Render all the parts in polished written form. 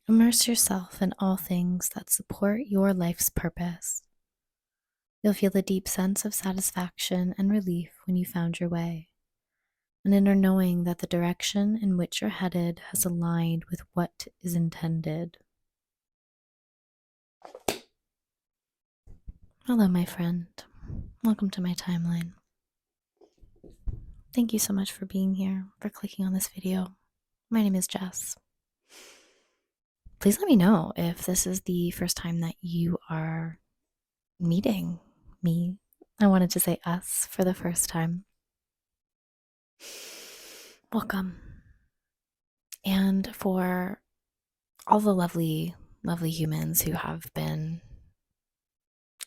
Immerse yourself in all things that support your life's purpose. You'll feel a deep sense of satisfaction and relief when you found your way, an inner knowing that the direction in which you're headed has aligned with what is intended. Hello, my friend. Welcome to my timeline. Thank you so much for being here, for clicking on this video. My name is Jess. Please let me know if this is the first time that you are meeting me. I wanted to say us for the first time. Welcome. And for all the lovely, lovely humans who have been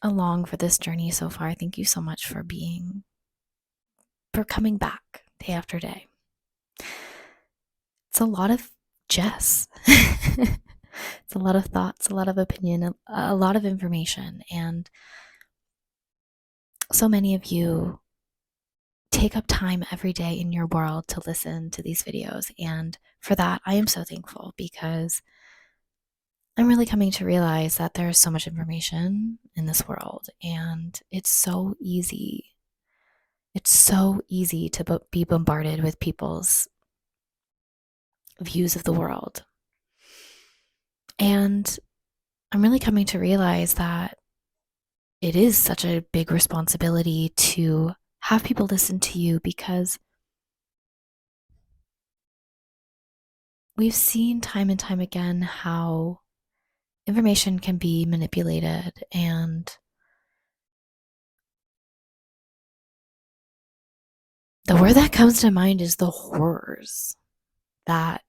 along for this journey so far, thank you so much for coming back day after day. It's a lot of Jess. It's a lot of thoughts, a lot of opinion, a lot of information. And so many of you take up time every day in your world to listen to these videos. And for that, I am so thankful because I'm really coming to realize that there is so much information in this world, and it's so easy. It's so easy to be bombarded with people's views of the world. And I'm really coming to realize that it is such a big responsibility to have people listen to you, because we've seen time and time again how information can be manipulated, and the word that comes to mind is the horrors that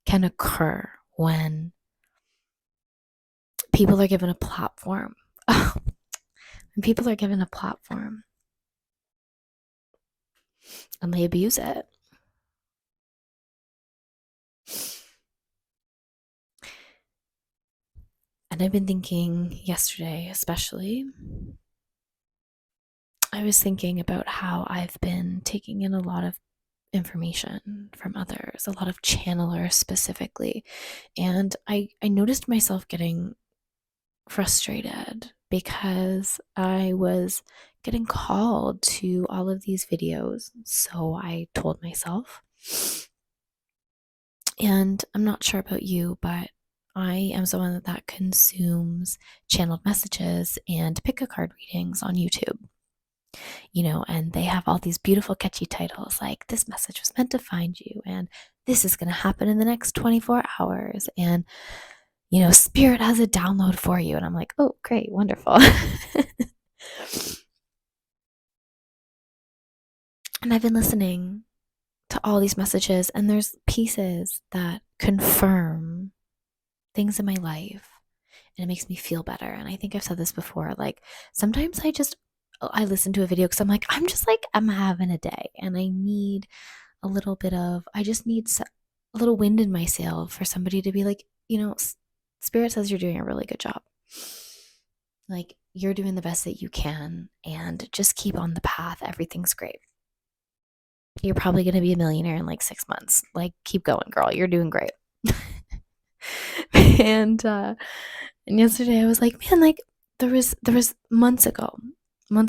can occur when people are given a platform. When people are given a platform and they abuse it. And I've been thinking yesterday, especially, I was thinking about how I've been taking in a lot of information from others, a lot of channelers specifically. And I noticed myself getting frustrated because I was getting called to all of these videos. So I told myself, and I'm not sure about you, but I am someone that consumes channeled messages and pick a card readings on YouTube. And they have all these beautiful, catchy titles like "This message was meant to find you," and "This is going to happen in the next 24 hours," and Spirit has a download for you. And I'm like, oh, great, wonderful. And I've been listening to all these messages, and there's pieces that confirm things in my life, and it makes me feel better. And I think I've said this before, like sometimes I listen to a video because I'm having a day, and I need I just need a little wind in my sail for somebody to be like, Spirit says you're doing a really good job. Like, you're doing the best that you can, and just keep on the path. Everything's great. You're probably going to be a millionaire in like 6 months. Like, keep going, girl. You're doing great. and yesterday I was like, man, like there was months ago, there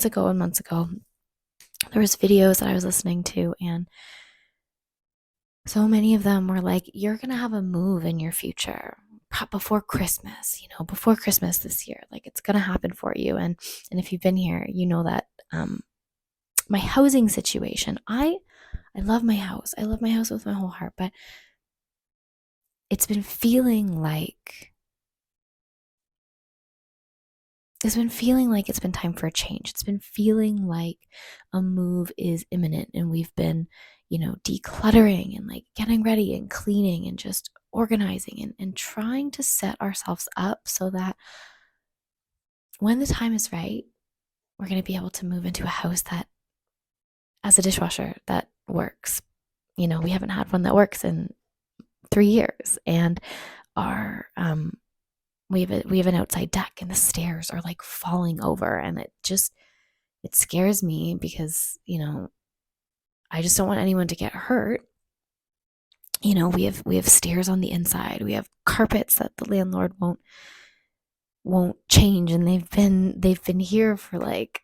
was videos that I was listening to, and so many of them were like, you're going to have a move in your future before Christmas, before Christmas this year. Like, it's going to happen for you. And if you've been here, you know that my housing situation, I love my house. I love my house with my whole heart, but it's been feeling like it's been time for a change. It's been feeling like a move is imminent, and we've been, decluttering and like getting ready and cleaning and just organizing and trying to set ourselves up so that when the time is right, we're going to be able to move into a house that has a dishwasher that works. We haven't had one that works in 3 years, and our we have an outside deck, and the stairs are like falling over, and it scares me because I just don't want anyone to get hurt. we have stairs on the inside. We have carpets that the landlord won't change, and they've been here for like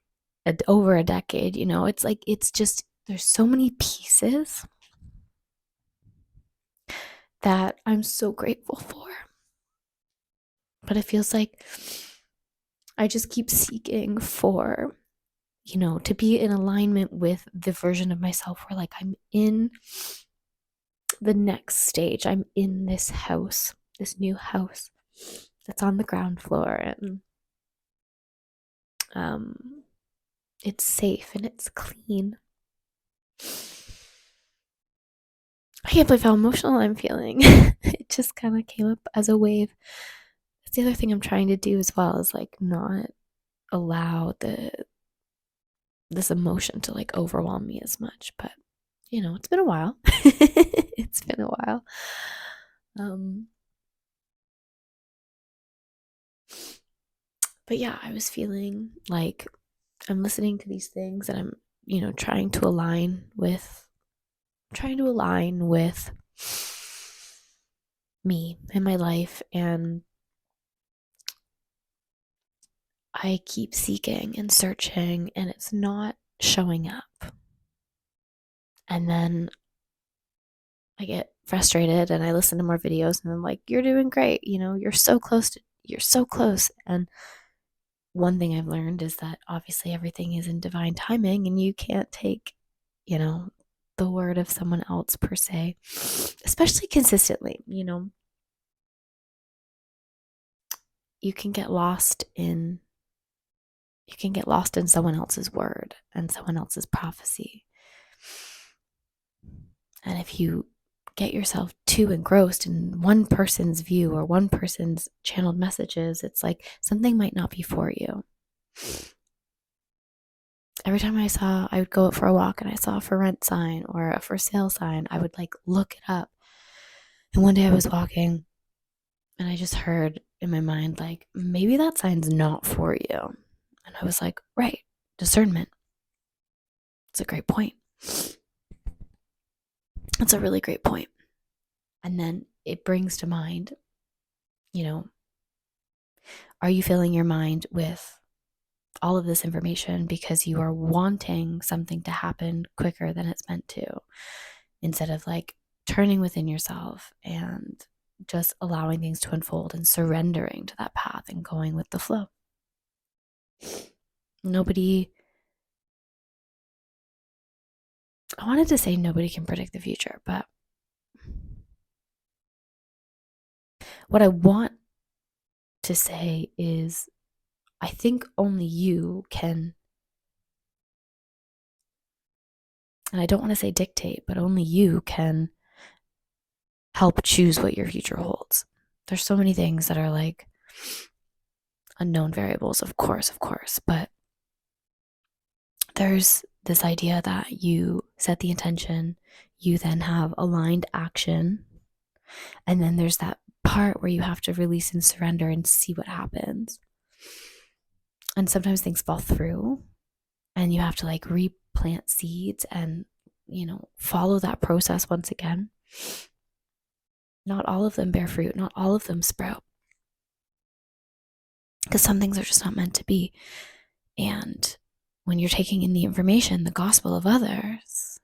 over a decade. It's like it's just there's so many pieces that I'm so grateful for. But it feels like I just keep seeking for, to be in alignment with the version of myself where like I'm in the next stage. I'm in this house, this new house that's on the ground floor, and it's safe and it's clean. I can't believe how emotional I'm feeling. It just kind of came up as a wave. That's the other thing I'm trying to do as well, is like not allow this emotion to like overwhelm me as much. But it's been a while. It's been a while. But yeah, I was feeling like I'm listening to these things, and I'm trying to align with me and my life, and I keep seeking and searching, and it's not showing up. And then I get frustrated, and I listen to more videos, and I'm like, you're doing great, you're so close. You're so close. And one thing I've learned is that obviously everything is in divine timing, and you can't take, the word of someone else per se, especially consistently. You can get lost in someone else's word and someone else's prophecy. And if you get yourself too engrossed in one person's view or one person's channeled messages, it's like something might not be for you. Every time I would go out for a walk and I saw a for rent sign or a for sale sign, I would like look it up. And one day I was walking and I just heard in my mind, like, maybe that sign's not for you. And I was like, right, discernment. It's a great point. That's a really great point. And then it brings to mind, are you filling your mind with all of this information because you are wanting something to happen quicker than it's meant to, instead of like turning within yourself and just allowing things to unfold and surrendering to that path and going with the flow? I wanted to say nobody can predict the future, but what I want to say is I think only you can, and I don't want to say dictate, but only you can help choose what your future holds. There's so many things that are like unknown variables, of course, but there's this idea that you set the intention, you then have aligned action, and then there's that part where you have to release and surrender and see what happens. And sometimes things fall through, and you have to like replant seeds and follow that process once again. Not all of them bear fruit, not all of them sprout, because some things are just not meant to be. And when you're taking in the information, the gospel of others,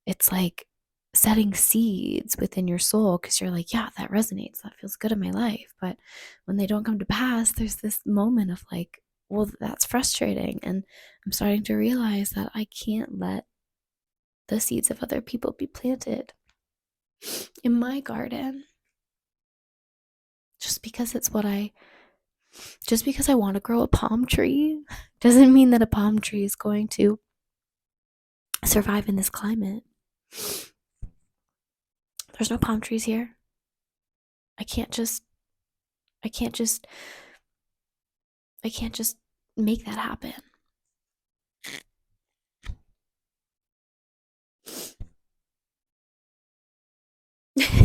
it's like setting seeds within your soul, because you're like, yeah, that resonates, that feels good in my life. But when they don't come to pass, there's this moment of like, well, that's frustrating. And I'm starting to realize that I can't let the seeds of other people be planted in my garden just because I want to grow a palm tree doesn't mean that a palm tree is going to survive in this climate. There's no palm trees here. I can't just make that happen.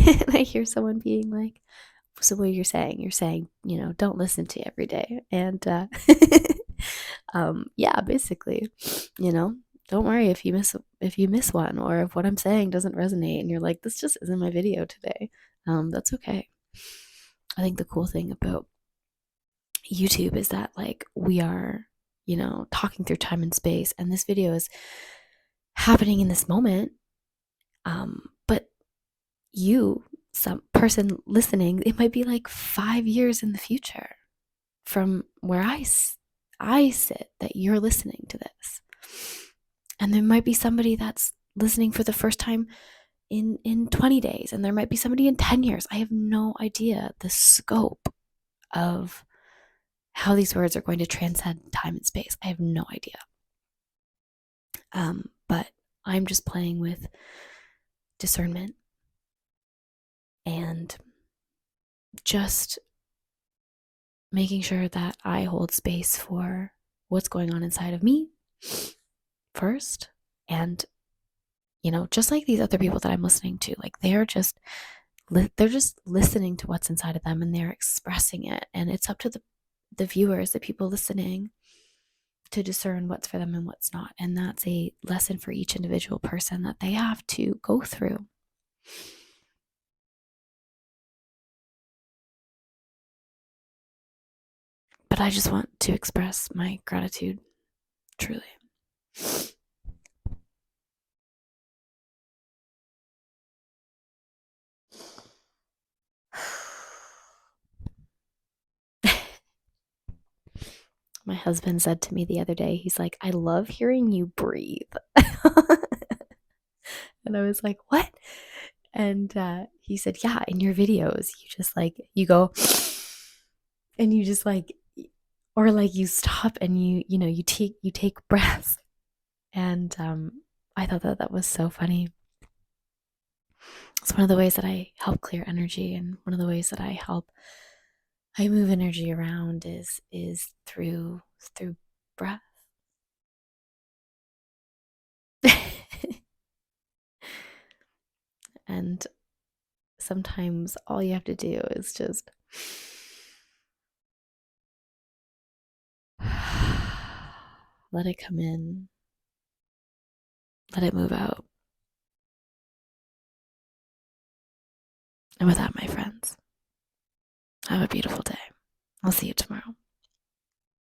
And I hear someone being like, so what you're saying, don't listen to every day. And yeah, basically, don't worry if you miss one, or if what I'm saying doesn't resonate and you're like, this just isn't my video today. That's okay. I think the cool thing about YouTube is that like we are, talking through time and space, and this video is happening in this moment. But you, some person listening, it might be like 5 years in the future from where I sit that you're listening to this. And there might be somebody that's listening for the first time in 20 days, and there might be somebody in 10 years. I have no idea the scope of how these words are going to transcend time and space. I have no idea. But I'm just playing with discernment and just making sure that I hold space for what's going on inside of me first. And, just like these other people that I'm listening to, like they're just listening to what's inside of them, and they're expressing it. And it's up to the viewers, the people listening, to discern what's for them and what's not. And that's a lesson for each individual person that they have to go through. But I just want to express my gratitude, truly. My husband said to me the other day, he's like, I love hearing you breathe. And I was like, what? And he said, yeah, in your videos, you just like, you go, and you just like, or like you stop and you take breaths. And I thought that was so funny. It's one of the ways that I help clear energy, and one of the ways that I move energy around is through breath. And sometimes all you have to do is just let it come in, let it move out. And with that, my friends, have a beautiful day. I'll see you tomorrow.